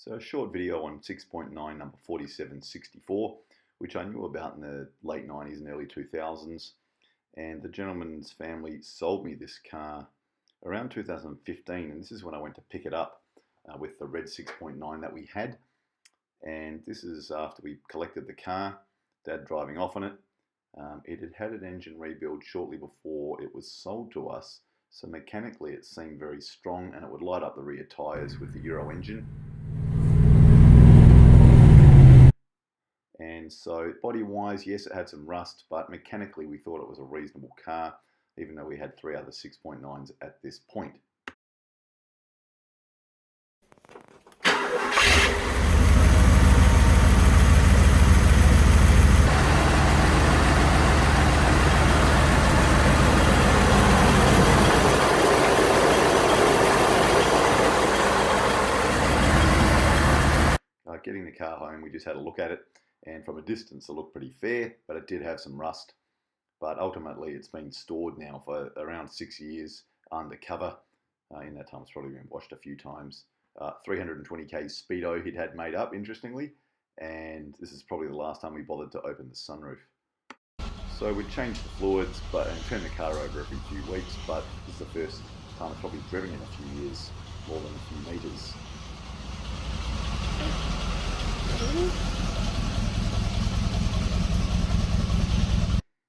So a short video on 6.9 number 4764, which I knew about in the late 90s and early 2000s. And the gentleman's family sold me this car around 2015, and this is when I went to pick it up with the red 6.9 that we had. And this is after we collected the car, Dad driving off on it. It had had an engine rebuild shortly before it was sold to us, so mechanically it seemed very strong, and it would light up the rear tyres with the Euro engine. And so body-wise, yes, it had some rust, but mechanically we thought it was a reasonable car, even though we had 3 other 6.9s at this point. Getting the car home, we just had a look at it, and from a distance it looked pretty fair, but it did have some rust. But ultimately it's been stored now for around 6 years undercover. In that time it's probably been washed a few times. 320k speedo he'd had made up, interestingly, and this is probably the last time we bothered to open the sunroof. So we'd change the fluids and turn the car over every few weeks, but this is the first time it's probably driven in a few years, more than a few meters.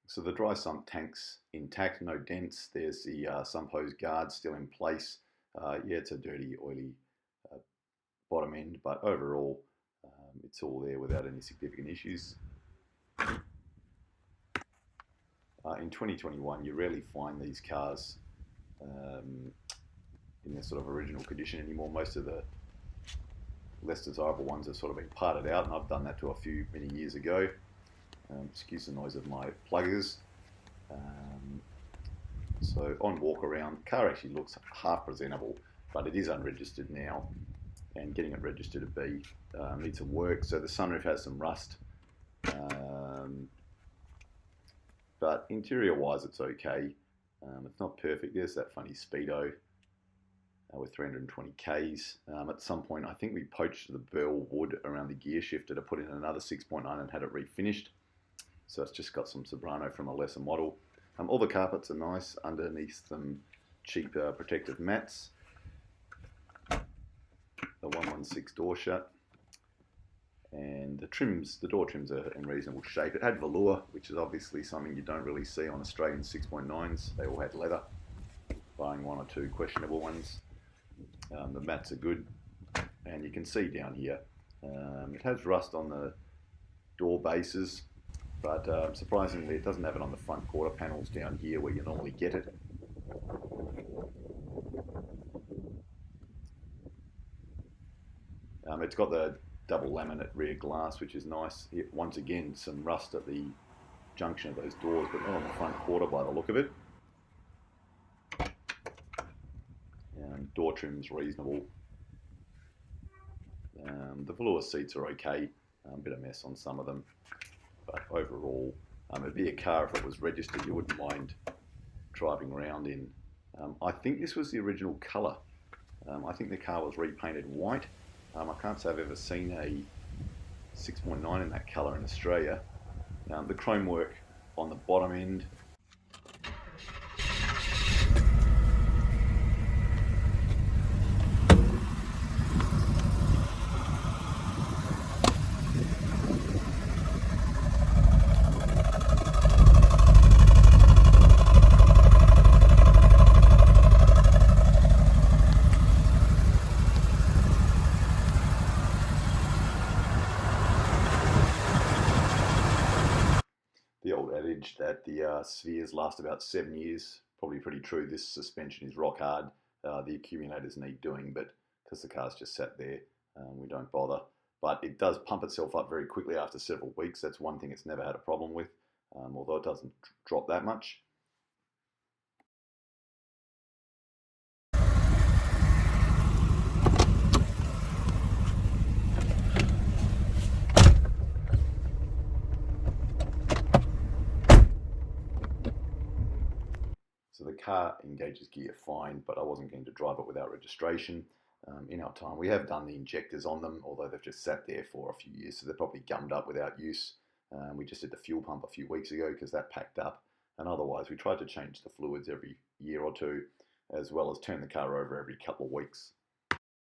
So the dry sump tank's intact, no dents. There's the sump hose guard still in place. Yeah, it's a dirty, oily bottom end, but overall it's all there without any significant issues. In 2021, you rarely find these cars in their sort of original condition anymore. Most of the less desirable ones have sort of been parted out, and I've done that to a few many years ago. Excuse the noise of my pluggers. So on walkaround, the car actually looks half presentable, but it is unregistered now, and getting it registered to B needs some work. So the sunroof has some rust, but interior wise it's okay. It's not perfect. There's that funny speedo with 320 Ks. At some point I think we poached the burl wood around the gear shifter to put in another 6.9 and had it refinished. So it's just got some sobrano from a lesser model. All the carpets are nice, underneath some cheap protective mats. The 116 door shut. And the door trims are in reasonable shape. It had velour, which is obviously something you don't really see on Australian 6.9s. They all had leather, barring 1 or 2 questionable ones. The mats are good, and you can see down here it has rust on the door bases, but surprisingly it doesn't have it on the front quarter panels down here where you normally get it. It's got the double laminate rear glass, which is nice. Once again, some rust at the junction of those doors, but not on the front quarter by the look of it. Door trim's reasonable. The velour seats are okay. A bit of mess on some of them, but overall it'd be a car if it was registered you wouldn't mind driving around in. I think this was the original colour. I think the car was repainted white. I can't say I've ever seen a 6.9 in that colour in Australia. The chrome work on the bottom end. The old adage that the spheres last about 7 years, probably pretty true. This suspension is rock hard. The accumulators need doing, but because the car's just sat there, we don't bother. But it does pump itself up very quickly after several weeks. That's one thing it's never had a problem with, although it doesn't drop that much. So the car engages gear fine, but I wasn't going to drive it without registration. in our time. We have done the injectors on them, although they've just sat there for a few years, so they're probably gummed up without use. We just did the fuel pump a few weeks ago because that packed up, and otherwise we tried to change the fluids every year or two, as well as turn the car over every couple of weeks.